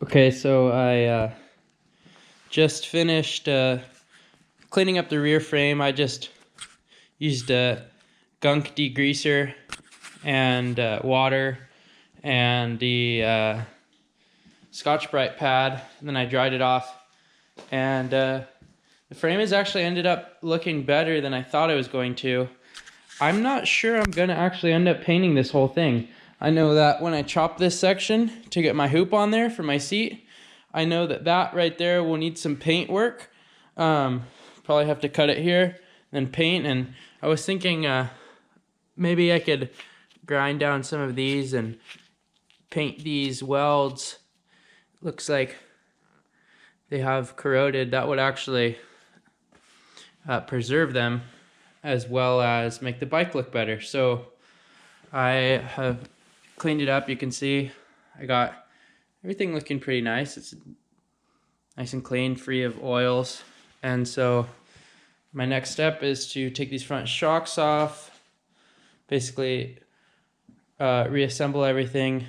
Okay, so I just finished cleaning up the rear frame. I just used a gunk degreaser and water and the Scotch-Brite pad, and then I dried it off. And the frame has actually ended up looking better than I thought it was going to. I'm not sure I'm gonna actually end up painting this whole thing. I know that when I chop this section to get my hoop on there for my seat, I know that that right there will need some paint work. Probably have to cut it here, then paint. And I was thinking maybe I could grind down some of these and paint these welds. Looks like they have corroded. That would actually preserve them as well as make the bike look better. So I have cleaned it up. You can see I got everything looking pretty nice. It's nice and clean, free of oils. And so my next step is to take these front shocks off, basically reassemble everything,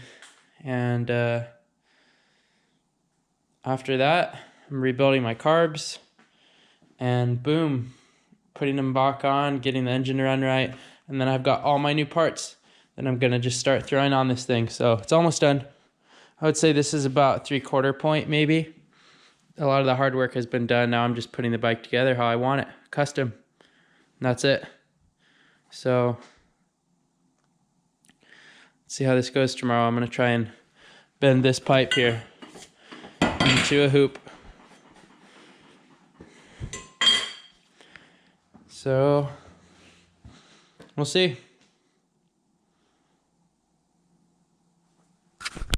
and after that I'm rebuilding my carbs, and boom, putting them back on, getting the engine to run right, and then I've got all my new parts that I'm gonna just start throwing on this thing. So it's almost done. I would say this is about 3/4 point maybe. A lot of the hard work has been done. Now I'm just putting the bike together how I want it, custom. And that's it. So let's see how this goes tomorrow. I'm gonna try and bend this pipe here into a hoop. So we'll see.